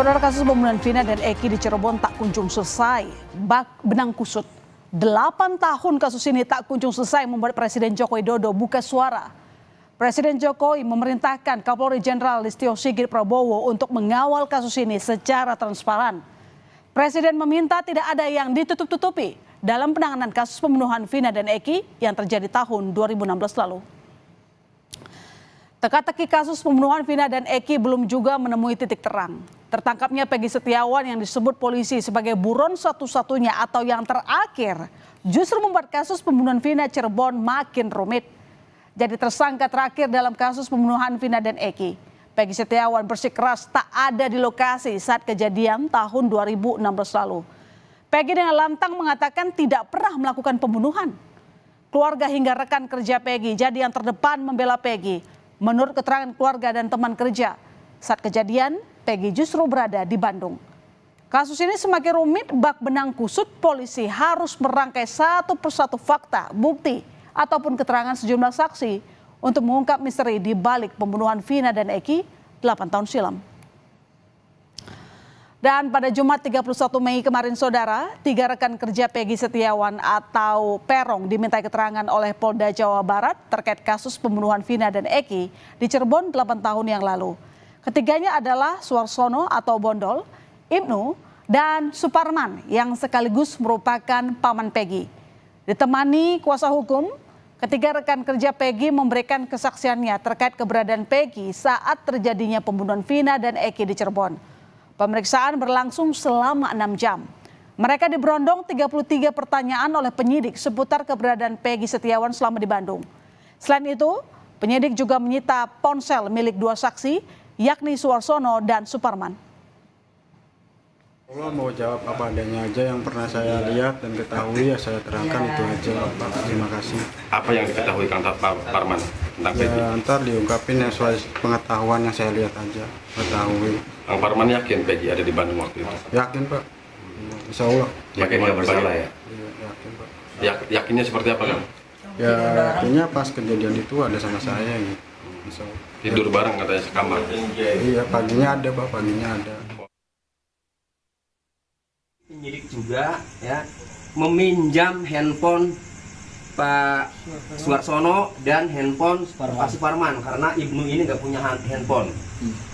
Saudara, kasus pembunuhan Vina dan Eki di Cirebon tak kunjung selesai. Bak benang kusut. 8 tahun kasus ini tak kunjung selesai membuat Presiden Joko Widodo buka suara. Presiden Jokowi memerintahkan Kapolri Jenderal Listio Sigit Prabowo untuk mengawal kasus ini secara transparan. Presiden meminta tidak ada yang ditutup-tutupi dalam penanganan kasus pembunuhan Vina dan Eki yang terjadi tahun 2016 lalu. Teka-teki kasus pembunuhan Vina dan Eki belum juga menemui titik terang. Tertangkapnya Peggy Setiawan yang disebut polisi sebagai buron satu-satunya atau yang terakhir justru membuat kasus pembunuhan Vina Cirebon makin rumit. Jadi tersangka terakhir dalam kasus pembunuhan Vina dan Eki, Peggy Setiawan bersikeras tak ada di lokasi saat kejadian tahun 2016 lalu. Peggy dengan lantang mengatakan tidak pernah melakukan pembunuhan. Keluarga hingga rekan kerja Peggy jadi yang terdepan membela Peggy. Menurut keterangan keluarga dan teman kerja, saat kejadian Peggy justru berada di Bandung. Kasus ini semakin rumit, bak benang kusut polisi harus merangkai satu persatu fakta, bukti, ataupun keterangan sejumlah saksi untuk mengungkap misteri di balik pembunuhan Vina dan Eki 8 tahun silam. Dan pada Jumat 31 Mei kemarin saudara, 3 rekan kerja Peggy Setiawan atau Perong dimintai keterangan oleh Polda Jawa Barat terkait kasus pembunuhan Vina dan Eki di Cirebon 8 tahun yang lalu. Ketiganya adalah Suarsono atau Bondol, Ibnu, dan Suparman yang sekaligus merupakan paman Peggy. Ditemani kuasa hukum, ketiga rekan kerja Peggy memberikan kesaksiannya terkait keberadaan Peggy saat terjadinya pembunuhan Vina dan Eki di Cirebon. Pemeriksaan berlangsung selama 6 jam. Mereka diberondong 33 pertanyaan oleh penyidik seputar keberadaan Peggy Setiawan selama di Bandung. Selain itu, penyidik juga menyita ponsel milik 2 saksi, yakni Suarsono dan Suparman. Allah mau jawab apa adanya aja yang pernah saya lihat dan ketahui ya saya terangkan itu aja Pak. Terima kasih. Apa yang diketahui Kang Parman tentang Peggy? Ya ntar diungkapin ya sesuai pengetahuan yang saya lihat aja, ketahui. Kang Parman yakin Peggy ada di Bandung waktu itu? Yakin Pak, insya Allah. Yakin nggak bersalah ya? Iya, yakin Pak. Yakinnya seperti apa Kang? Ya yakinnya pas kejadian itu ada sama saya gitu. Insya Allah. Tidur bareng katanya sekamar. Iya paginya ada Pak, paginya ada. Penyidik juga ya meminjam handphone Pak Suarsono dan handphone Pak Suparman karena Ibnu ini nggak punya handphone.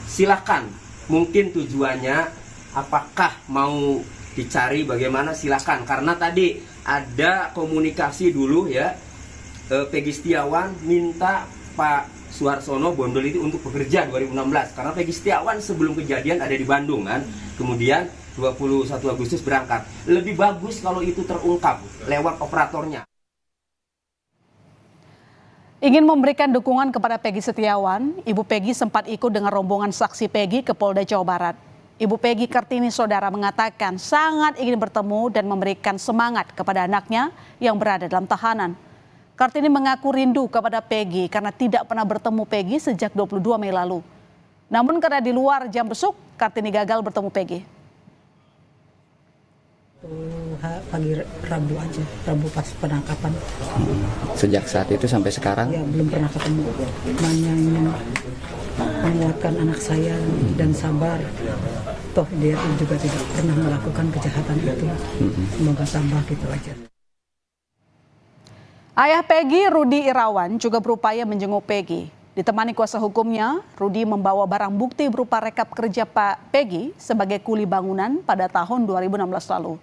Silakan, mungkin tujuannya apakah mau dicari bagaimana silakan karena tadi ada komunikasi dulu ya. Peggy Setiawan minta Pak Suarsono Bondol itu untuk bekerja 2016 karena Peggy Setiawan sebelum kejadian ada di Bandung kan. Kemudian 21 Agustus berangkat. Lebih bagus kalau itu terungkap lewat operatornya. Ingin memberikan dukungan kepada Peggy Setiawan, Ibu Peggy sempat ikut dengan rombongan saksi Peggy ke Polda Jawa Barat. Ibu Peggy Kartini saudara mengatakan sangat ingin bertemu dan memberikan semangat kepada anaknya yang berada dalam tahanan. Kartini mengaku rindu kepada Peggy karena tidak pernah bertemu Peggy sejak 22 Mei lalu. Namun karena di luar jam besuk, Kartini gagal bertemu Peggy. Pagi Rabu aja, Rabu pas penangkapan. Sejak saat itu sampai sekarang? Ya belum pernah ketemu. Hanya ingin menguatkan anak saya dan sabar. Toh dia juga tidak pernah melakukan kejahatan itu. Semoga sabar gitu aja. Ayah Peggy, Rudi Irawan, juga berupaya menjenguk Peggy. Ditemani kuasa hukumnya, Rudi membawa barang bukti berupa rekap kerja Pak Peggy sebagai kuli bangunan pada tahun 2016 lalu.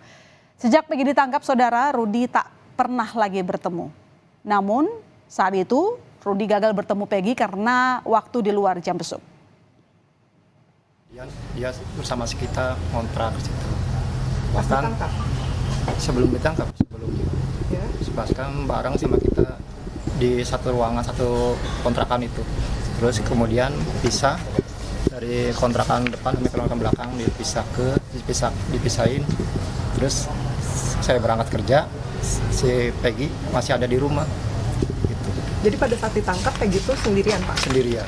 Sejak Peggy ditangkap saudara, Rudi tak pernah lagi bertemu. Namun saat itu Rudi gagal bertemu Peggy karena waktu di luar jam besuk. Dia bersama kita ngontrak ke situ. Bahkan sebelum ditangkap, sebaskan bareng sama kita di satu ruangan, satu kontrakan itu. Terus kemudian pisah dari kontrakan depan sampai kontrakan belakang, dipisahin. Terus saya berangkat kerja, si Peggy masih ada di rumah. Gitu. Jadi pada saat ditangkap Peggy itu sendirian Pak? Sendirian.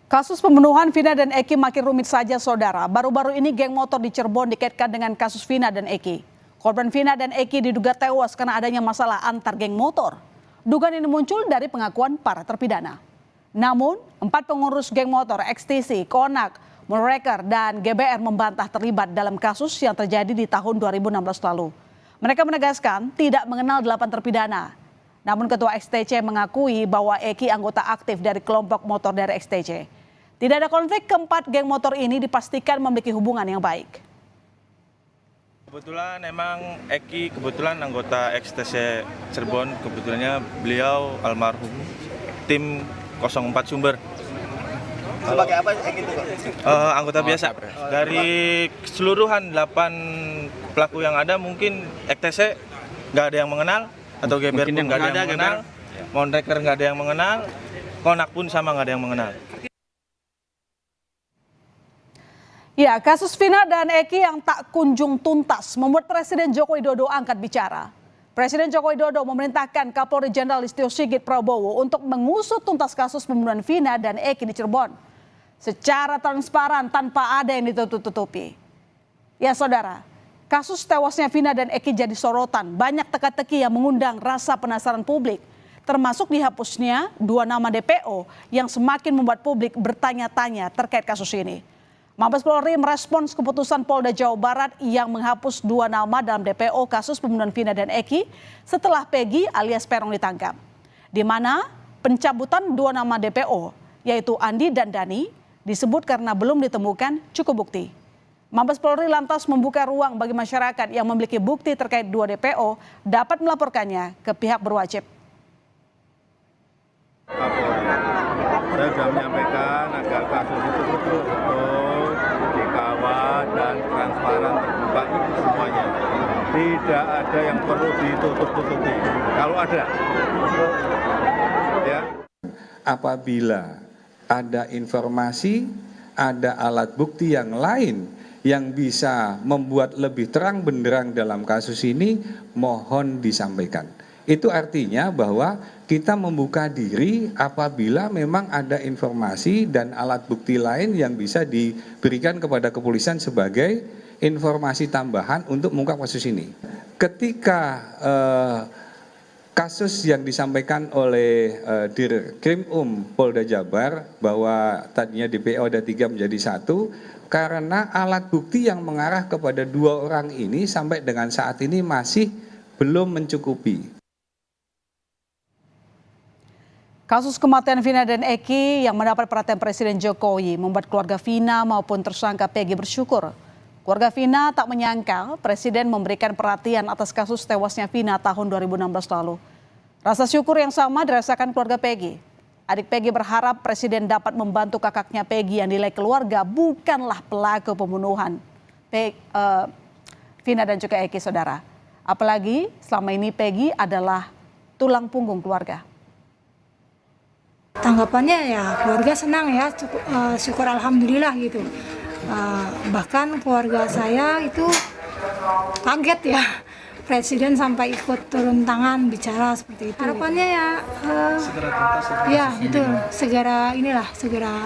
Kasus pembunuhan Vina dan Eki makin rumit saja saudara. Baru-baru ini geng motor di Cirebon dikaitkan dengan kasus Vina dan Eki. Korban Vina dan Eki diduga tewas karena adanya masalah antar geng motor. Dugaan ini muncul dari pengakuan para terpidana. Namun, 4 pengurus geng motor XTC, Konak, Moonraker, dan GBR membantah terlibat dalam kasus yang terjadi di tahun 2016 lalu. Mereka menegaskan tidak mengenal 8 terpidana. Namun Ketua XTC mengakui bahwa Eki anggota aktif dari kelompok motor dari XTC. Tidak ada konflik, keempat geng motor ini dipastikan memiliki hubungan yang baik. Kebetulan emang Eki anggota XTC Cirebon, kebetulannya beliau almarhum tim 04 Sumber. Sebagai apa Eki itu? Anggota biasa. Dari keseluruhan 8 pelaku yang ada mungkin XTC nggak ada yang mengenal, atau GBR pun nggak ada yang mengenal, Moonraker nggak ada yang mengenal, Konak pun sama nggak ada yang mengenal. Ya, kasus Vina dan Eki yang tak kunjung tuntas membuat Presiden Joko Widodo angkat bicara. Presiden Joko Widodo memerintahkan Kapolri Jenderal Listio Sigit Prabowo untuk mengusut tuntas kasus pembunuhan Vina dan Eki di Cirebon secara transparan tanpa ada yang ditutup-tutupi. Ya saudara, kasus tewasnya Vina dan Eki jadi sorotan, banyak teka-teki yang mengundang rasa penasaran publik, termasuk dihapusnya 2 nama DPO yang semakin membuat publik bertanya-tanya terkait kasus ini. Mabes Polri merespons keputusan Polda Jawa Barat yang menghapus 2 nama dalam DPO kasus pembunuhan Vina dan Eki setelah Peggy alias Peron ditangkap. Di mana pencabutan 2 nama DPO yaitu Andi dan Dani disebut karena belum ditemukan cukup bukti. Mabes Polri lantas membuka ruang bagi masyarakat yang memiliki bukti terkait 2 DPO dapat melaporkannya ke pihak berwajib. Saya sudah menyampaikan agar kasus itu betul-betul dikawal dan transparan, terbuka semuanya. Tidak ada yang perlu ditutup-tutupi. Kalau ada, ya. Apabila ada informasi, ada alat bukti yang lain yang bisa membuat lebih terang benderang dalam kasus ini, mohon disampaikan. Itu artinya bahwa kita membuka diri apabila memang ada informasi dan alat bukti lain yang bisa diberikan kepada kepolisian sebagai informasi tambahan untuk mengungkap kasus ini. Ketika kasus yang disampaikan oleh Dirkrim Polda Jabar bahwa tadinya DPO ada 3 menjadi 1, karena alat bukti yang mengarah kepada 2 orang ini sampai dengan saat ini masih belum mencukupi. Kasus kematian Vina dan Eki yang mendapat perhatian Presiden Jokowi membuat keluarga Vina maupun tersangka Peggy bersyukur. Keluarga Vina tak menyangka Presiden memberikan perhatian atas kasus tewasnya Vina tahun 2016 lalu. Rasa syukur yang sama dirasakan keluarga Peggy. Adik Peggy berharap Presiden dapat membantu kakaknya Peggy yang nilai keluarga bukanlah pelaku pembunuhan Vina dan juga Eki, saudara. Apalagi selama ini Peggy adalah tulang punggung keluarga. Tanggapannya ya keluarga senang ya, syukur alhamdulillah gitu. Bahkan keluarga saya itu kaget ya, Presiden sampai ikut turun tangan bicara seperti itu. Harapannya ya, ya betul, segera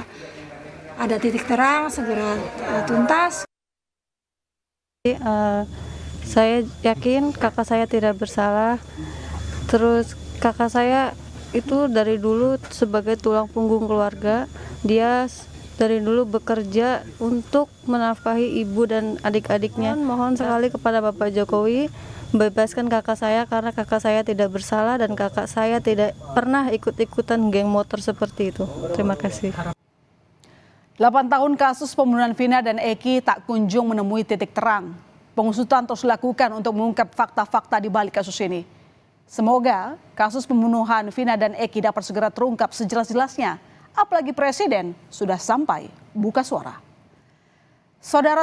ada titik terang, segera tuntas. Saya yakin kakak saya tidak bersalah. Terus kakak saya itu dari dulu sebagai tulang punggung keluarga, dia dari dulu bekerja untuk menafkahi ibu dan adik-adiknya. Mohon sekali kepada Bapak Jokowi bebaskan kakak saya karena kakak saya tidak bersalah dan kakak saya tidak pernah ikut-ikutan geng motor seperti itu. Terima kasih. 8 tahun kasus pembunuhan Vina dan Eki tak kunjung menemui titik terang. Pengusutan terus dilakukan untuk mengungkap fakta-fakta di balik kasus ini. Semoga kasus pembunuhan Vina dan Eki dapat segera terungkap sejelas-jelasnya. Apalagi Presiden sudah sampai buka suara. Saudara